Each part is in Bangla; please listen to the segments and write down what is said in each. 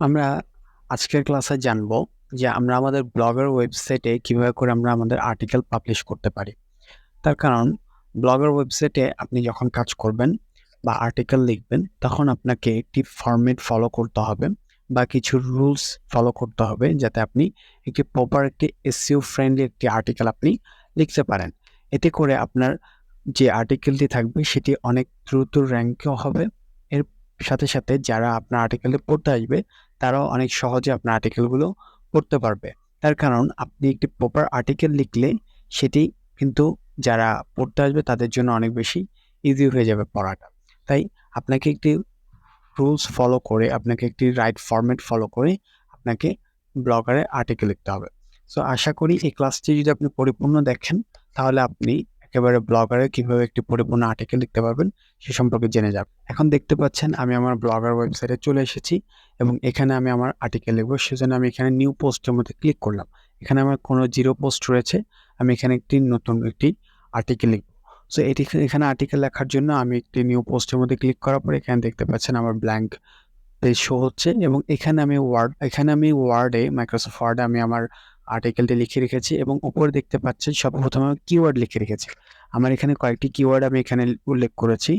আমরা আজকের ক্লাসে জানবো যে আমরা আমাদের ব্লগের ওয়েবসাইটে কিভাবে করে আমরা আমাদের আর্টিকেল পাবলিশ করতে পারি। তার কারণ ব্লগের ওয়েবসাইটে আপনি যখন কাজ করবেন বা আর্টিকেল লিখবেন তখন আপনাকে একটি ফরম্যাট ফলো করতে হবে বা কিছু রুলস ফলো করতে হবে যাতে আপনি একটি প্রপার একটি এসইও ফ্রেন্ডলি একটি আর্টিকেল আপনি লিখতে পারেন। এতে করে আপনার যে আর্টিকেলটি থাকবে সেটি অনেক দ্রুত র্যাঙ্কও হবে। এর সাথে সাথে যারা আপনার আর্টিকেলটি পড়তে আসবে তারাও অনেক সহজে আপনার আর্টিকেলগুলো পড়তে পারবে। তার কারণ আপনি একটি প্রপার আর্টিকেল লিখলে সেটি কিন্তু যারা পড়তে আসবে তাদের জন্য অনেক বেশি ইজি হয়ে যাবে পড়াটা। তাই আপনাকে একটি রুলস ফলো করে আপনাকে একটি রাইট ফরম্যাট ফলো করে আপনাকে ব্লগারে আর্টিকেল লিখতে হবে। সো আশা করি এই ক্লাসটি যদি আপনি পরিপূর্ণ দেখেন তাহলে আপনি একেবারে ব্লগারে কিভাবে একটি পরিপূর্ণ আর্টিকেল লিখতে পারবেন সে সম্পর্কে জেনে যাবেন। এখন দেখতে পাচ্ছেন আমি আমার ব্লগার ওয়েবসাইটে চলে এসেছি এবং এখানে আমি আমার আর্টিকেল লিখবো। সেজন্য আমি এখানে নিউ পোস্টের মধ্যে ক্লিক করলাম। এখানে আমার কোনো জিরো পোস্ট রয়েছে। আমি এখানে একটি নতুন একটি আর্টিকেল লিখব। সো এখানে আর্টিকেল লেখার জন্য আমি একটি নিউ পোস্টের মধ্যে ক্লিক করার পর এখানে দেখতে পাচ্ছেন আমার ব্ল্যাঙ্ক পেজ শো হচ্ছে এবং এখানে আমি ওয়ার্ডে মাইক্রোসফট ওয়ার্ডে আমি আমার আর্টিকেলটি লিখে রেখেছি এবং উপরে দেখতে পাচ্ছেন সর্বপ্রথমে আমি কিওয়ার্ড লিখে রেখেছি। আমার এখানে কয়েকটি কিওয়ার্ড আমি এখানে উল্লেখ করেছি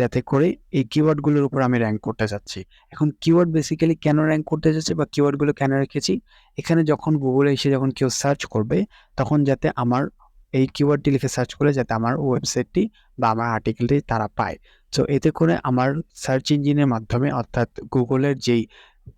যাতে করে এই কিওয়ার্ডগুলোর উপর আমি র্যাঙ্ক করতে যাচ্ছি। এখন কিওয়ার্ড বেসিক্যালি কেন র্যাঙ্ক করতে যাচ্ছি বা কিওয়ার্ডগুলো কেন রেখেছি, এখানে যখন গুগলে এসে যখন কেউ সার্চ করবে তখন যাতে আমার এই কিওয়ার্ডটি লিখে সার্চ করে যাতে আমার ওয়েবসাইটটি বা আমার আর্টিকেলটি তারা পায়। সো এতে করে আমার সার্চ ইঞ্জিনের মাধ্যমে অর্থাৎ গুগলের যেই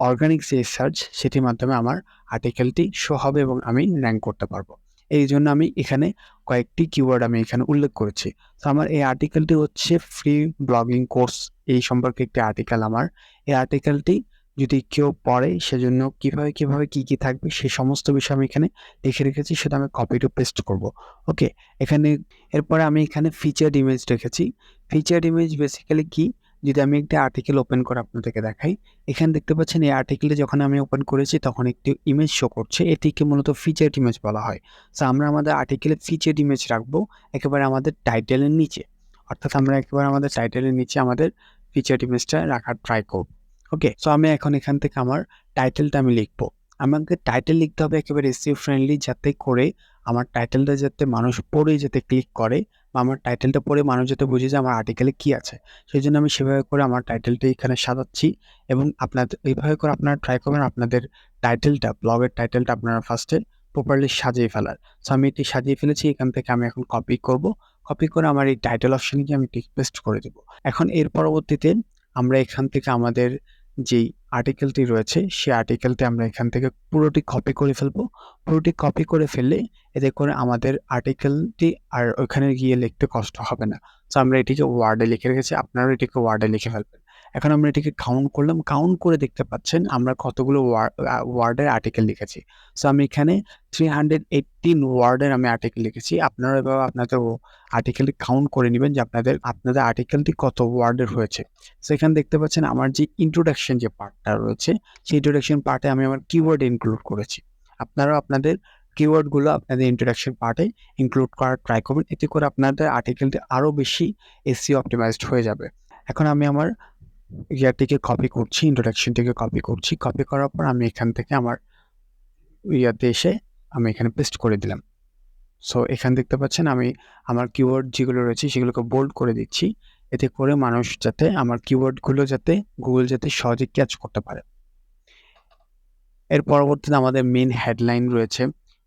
অর্গানিক যে সার্চ সেটির মাধ্যমে আমার আর্টিকেলটি শো হবে এবং আমি র্যাঙ্ক করতে পারবো। এই জন্য আমি এখানে কয়েকটি কিওয়ার্ড আমি এখানে উল্লেখ করেছি। তো আমার এই আর্টিকেলটি হচ্ছে ফ্রি ব্লগিং কোর্স এই সম্পর্কে একটি আর্টিকেল আমার। এই আর্টিকেলটি যদি কেউ পড়ে সেজন্য কিভাবে কি থাকবে সে সমস্ত বিষয় আমি এখানে লিখে রেখেছি, সেটা আমি কপি টু পেস্ট করব। ওকে, এখানে এরপরে আমি এখানে ফিচার্ড ইমেজ রেখেছি। ফিচার্ড ইমেজ বেসিক্যালি কি, যদি আমি একটি আর্টিকেল ওপেন করে আপনাদেরকে দেখাই, এখানে দেখতে পাচ্ছেন এই আর্টিকেলটি যখন আমি ওপেন করেছি তখন একটি ইমেজ শো করছে, এটিকে মূলত ফিচার্ড ইমেজ বলা হয়। সো আমরা আমাদের আর্টিকেলে ফিচার্ড ইমেজ রাখবো একেবারে আমাদের টাইটেলের নিচে, অর্থাৎ আমরা একেবারে আমাদের টাইটেলের নিচে আমাদের ফিচার্ড ইমেজটা রাখার ট্রাই করব। ওকে, সো আমি এখন এখান থেকে আমার টাইটেলটা আমি লিখবো। আমাকে টাইটেল লিখতে হবে একেবারে এসইও ফ্রেন্ডলি, যাতে করে আমার টাইটেলটা যাতে মানুষ পড়ে যাতে ক্লিক করে বা আমার টাইটেলটা পড়ে মানুষ যাতে বুঝে যে আমার আর্টিকেলে কি আছে। সেই জন্য আমি সেভাবে করে আমার টাইটেলটা এখানে সাজাচ্ছি এবং আপনাদের এইভাবে করে আপনারা ট্রাই করবেন আপনাদের টাইটেলটা, ব্লগের টাইটেলটা আপনারা ফার্স্টে প্রপারলি সাজিয়ে ফেলার। সো আমি এটি সাজিয়ে ফেলেছি, এখান থেকে আমি এখন কপি করব। কপি করে আমার এই টাইটেল অপশনে গিয়ে আমি পেস্ট করে দেব। এখন এর পরবর্তীতে আমরা এখান থেকে আমাদের যেই আর্টিকেলটি রয়েছে সেই আর্টিকেলটি আমরা এখান থেকে পুরোটি কপি করে ফেলবো। পুরোটি কপি করে ফেললে এতে করে আমাদের আর্টিকেলটি আর ওখানে গিয়ে লিখতে কষ্ট হবে না। সো আমরা এটিকে ওয়ার্ডে লিখে রেখেছি, আপনারাও এটিকে ওয়ার্ডে লিখে ফেলবেন। এখন আমরা এটিকে কাউন্ট করলাম, কাউন্ট করে দেখতে পাচ্ছেন আমরা কতগুলো ওয়ার্ডের আর্টিকেল লিখেছি। সো আমি এখানে 318 ওয়ার্ডের আমি আর্টিকেল লিখেছি। আপনারা এভাবে আপনাদের আর্টিকেলটি কাউন্ট করে নেবেন যে আপনাদের আর্টিকেলটি কত ওয়ার্ডের হয়েছে। সো এখানে দেখতে পাচ্ছেন আমার যে ইন্ট্রোডাকশন যে পার্টটা রয়েছে সেই ইন্ট্রোডাকশন পার্টে আমি আমার কিওয়ার্ড ইনক্লুড করেছি। আপনারাও আপনাদের কিওয়ার্ডগুলো আপনাদের ইন্ট্রোডাকশন পার্টে ইনক্লুড করার ট্রাই করবেন, এতে করে আপনাদের আর্টিকেলটি আরও বেশি এসইও অপটিমাইজড হয়ে যাবে। এখন আমি আমার ইয়ারটিকে কপি করছি, ইন্ট্রোডাকশনটিকে কপি করছি। কপি করার পর আমি এখান থেকে আমার ইয়াতে এসে আমি এখানে পেস্ট করে দিলাম। সো এখানে দেখতে পাচ্ছেন আমি আমার কিওয়ার্ড যেগুলো রয়েছে সেগুলোকে বোল্ড করে দিচ্ছি, এতে করে মানুষ যাতে আমার কিওয়ার্ডগুলো যাতে গুগল যাতে সহজে ক্যাচ করতে পারে। এর পরবর্তীতে আমাদের মেন হেডলাইন রয়েছে।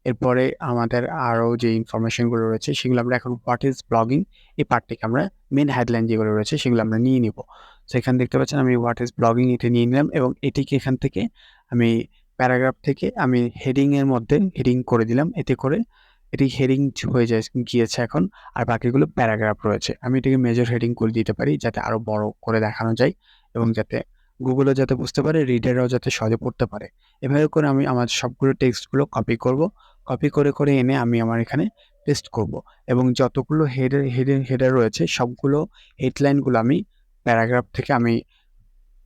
এরপরে আমাদের আরও যে ইনফরমেশনগুলো রয়েছে সেগুলো আমরা এখন হোয়াট ইজ ব্লগিং এই পার্টটিকে আমরা মেন হেডলাইন যেগুলো রয়েছে সেগুলো আমরা নিয়ে নিব। সো এখানে দেখতে পাচ্ছেন আমি হোয়াট ইজ ব্লগিং এটা নিয়ে নিলাম এবং এটিকে এখান থেকে আমি প্যারাগ্রাফ থেকে আমি হেডিংয়ের মধ্যে হেডিং করে দিলাম, এতে করে এটি হেডিং হয়ে গিয়েছে এখন, আর বাকিগুলো প্যারাগ্রাফ রয়েছে। আমি এটিকে মেজর হেডিং করে দিতে পারি যাতে আরও বড় করে দেখানো যায় এবং যাতে গুগলও যাতে বুঝতে পারে, রিডাররাও যাতে সহজে পড়তে পারে। এভাবে করে আমি আমার সবগুলো টেক্সটগুলো কপি করব। কপি করে এনে আমি আমার এখানে পেস্ট করব এবং যতগুলো হেডার রয়েছে সবগুলো হেডলাইনগুলো আমি প্যারাগ্রাফ থেকে আমি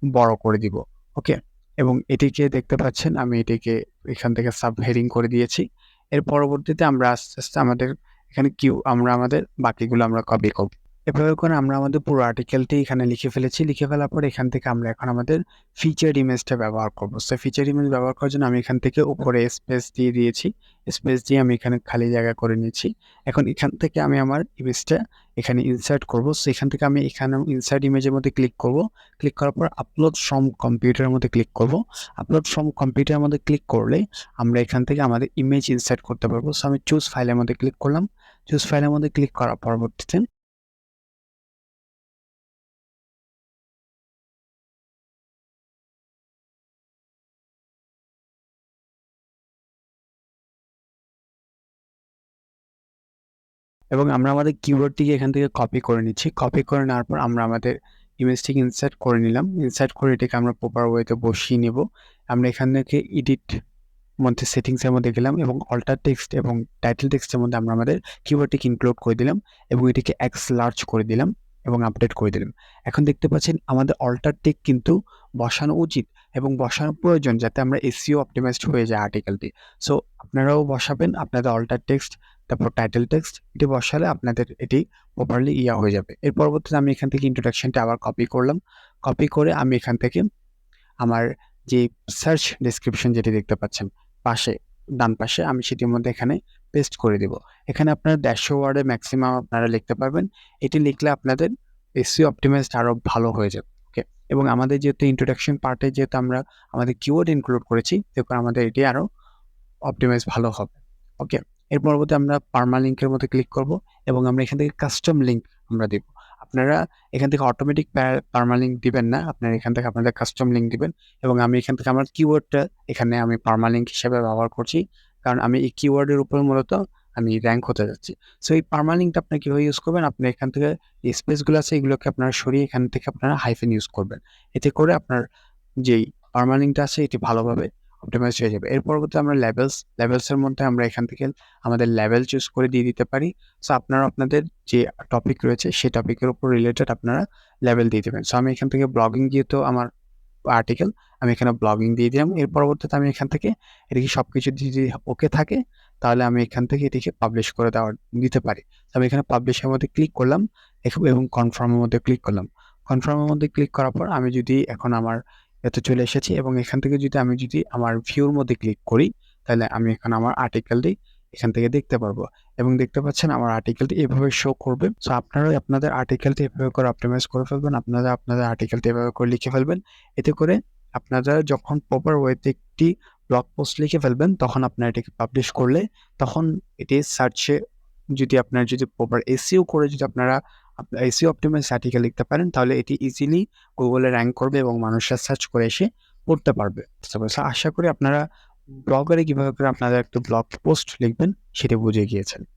বড় করে দিব। ওকে, এবং এটিকে দেখতে পাচ্ছেন আমি এটিকে এখান থেকে সাব হেডিং করে দিয়েছি। এর পরবর্তীতে আমরা আস্তে আস্তে আমাদের এখানে আমরা আমাদের বাকিগুলো আমরা কপি করব। এভাবে করে আমরা আমাদের পুরো আর্টিকেলটি এখানে লিখে ফেলেছি। লিখে ফেলার পর এখান থেকে আমরা এখন আমাদের ফিচার ইমেজটা ব্যবহার করব। সো ফিচার ইমেজ ব্যবহার করার জন্য আমি এখান থেকে উপরে স্পেস দিয়ে দিয়েছি। স্পেস দিয়ে আমি এখানে খালি জায়গা করে নিয়েছি। এখন এখান থেকে আমি আমার ইমেজটা এখানে ইনসার্ট করব। সো এখান থেকে আমি এখানে ইনসার্ট ইমেজের মধ্যে ক্লিক করব। ক্লিক করার পর আপলোড ফ্রম কম্পিউটারের মধ্যে ক্লিক করব। আপলোড ফ্রম কম্পিউটারের মধ্যে ক্লিক করলে আমরা এখান থেকে আমাদের ইমেজ ইনসার্ট করতে পারবো। সো আমি চুজ ফাইলের মধ্যে ক্লিক করলাম। চুজ ফাইলের মধ্যে ক্লিক করার পরবর্তীতে এবং আমরা আমাদের কিওয়ার্ডটিকে এখান থেকে কপি করে নিচ্ছি। কপি করে নেওয়ার পর আমরা আমাদের ইমেজটিকে ইনসার্ট করে নিলাম। ইনসার্ট করে এটাকে আমরা প্রপার ওয়েতে বসিয়ে নেব। আমরা এখান থেকে এডিট মধ্যে সেটিংসের মধ্যে গেলাম এবং অল্টার টেক্সট এবং টাইটেল টেক্সটের মধ্যে আমরা আমাদের কিওয়ার্ডটিকে ইনক্লুড করে দিলাম এবং এটিকে এক্স লার্জ করে দিলাম এবং আপডেট করে দিলাম। এখন দেখতে পাচ্ছেন আমাদের অল্টার টেক্সট কিন্তু বসানো উচিত এবং বসানো প্রয়োজন যাতে আমরা এসইও অপটিমাইজড হয়ে যায় আর্টিকেলটি। সো আপনারাও বসাবেন আপনাদের অল্টার টেক্সট, তারপর টাইটেল টেক্সট, এটি বসালে আপনাদের এটি প্রপারলি হয়ে যাবে। এর পরবর্তীতে আমি এখান থেকে ইন্ট্রোডাকশনটা আবার কপি করলাম। কপি করে আমি এখান থেকে আমার যে সার্চ ডেসক্রিপশন যেটি দেখতে পাচ্ছেন পাশে, ডান পাশে, আমি সেটির মধ্যে এখানে পেস্ট করে দেব। এখানে আপনারা 150 ওয়ার্ডে ম্যাক্সিমাম আপনারা লিখতে পারবেন। এটি লিখলে আপনাদের এসইও অপটিমাইজড আরও ভালো হয়ে যাবে। ওকে, এবং আমাদের যেহেতু ইন্ট্রোডাকশন পার্টে যেহেতু আমরা আমাদের কিওয়ার্ড ইনক্লুড করেছি, দেখুন আমাদের এটি আরও অপটিমাইজ ভালো হবে। ওকে, এর পরবর্তী আমরা পার্মালিঙ্কের মধ্যে ক্লিক করব এবং আমরা এখান থেকে কাস্টম লিঙ্ক আমরা দেব। আপনারা এখান থেকে অটোমেটিক পার্মালিঙ্ক দিবেন না, আপনারা এখান থেকে আপনাদের কাস্টম লিঙ্ক দিবেন এবং আমি এখান থেকে আমার কিওয়ার্ডটা এখানে আমি পার্মালিঙ্ক হিসেবে ব্যবহার করছি, কারণ আমি এই কিওয়ার্ডের উপর মূলত আমি র্যাঙ্ক হতে যাচ্ছি। সো এই পার্মালিঙ্কটা আপনারা কীভাবে ইউজ করবেন, আপনি এখান থেকে যে স্পেসগুলো আছে এগুলোকে আপনারা সরিয়ে এখান থেকে আপনারা হাইফেন ইউজ করবেন। এতে করে আপনার যেই পার্মালিঙ্কটা আছে এটি ভালোভাবে অপটিমাইজ হয়ে যাবে। এর পরবর্তী আমরা লেভেলসের মধ্যে আমরা এখান থেকে আমাদের লেভেল চুজ করে দিয়ে দিতে পারি। সো আপনারা আপনাদের যে টপিক রয়েছে সেই টপিকের উপর রিলেটেড আপনারা লেভেল দিয়ে দেবেন। সো আমি এখান থেকে ব্লগিং যেহেতু আমার আর্টিকেল, আমি এখানে ব্লগিং দিয়ে দিলাম। এর পরবর্তীতে আমি এখান থেকে এটিকে সব কিছু যদি ওকে থাকে তাহলে আমি এখান থেকে এটিকে পাবলিশ করে দিতে পারি। আমি এখানে পাবলিশের মধ্যে ক্লিক করলাম এবং কনফার্মের মধ্যে ক্লিক করলাম। কনফার্মের মধ্যে ক্লিক করার পর আমি যদি এখন আমার এতে চলে এসেছি এবং এখান থেকে আমি যদি আমার ভিউর মধ্যে ক্লিক করি তাহলে আমি এখন আমার আর্টিকেলটি এখান থেকে দেখতে পারবো এবং দেখতে পাচ্ছেন আমার আর্টিকেলটি এভাবে শো করবে। সো আপনারাও আপনাদের আর্টিকেলটি এভাবে করে অপটিমাইজ করে ফেলবেন, আপনারা আপনাদের আর্টিকেলটি এভাবে করে লিখে ফেলবেন। এতে করে আপনারা যখন প্রপার ওয়েতে একটি ব্লগ পোস্ট লিখে ফেলবেন তখন আপনারা এটিকে পাবলিশ করলে তখন এটি সার্চে আপনারা যদি প্রপার এসইও করে যদি আপনারা এসইও অপটিমাইজ আর্টিকেল লিখতে পারেন তাহলে এটি ইজিলি গুগলে র্যাঙ্ক করবে এবং মানুষরা সার্চ করে এসে পড়তে পারবে। সো আশা করি আপনারা ব্লগারে কিভাবে করে আপনাদের একটা ব্লগ পোস্ট লিখবেন সেটা বুঝে গিয়েছেন।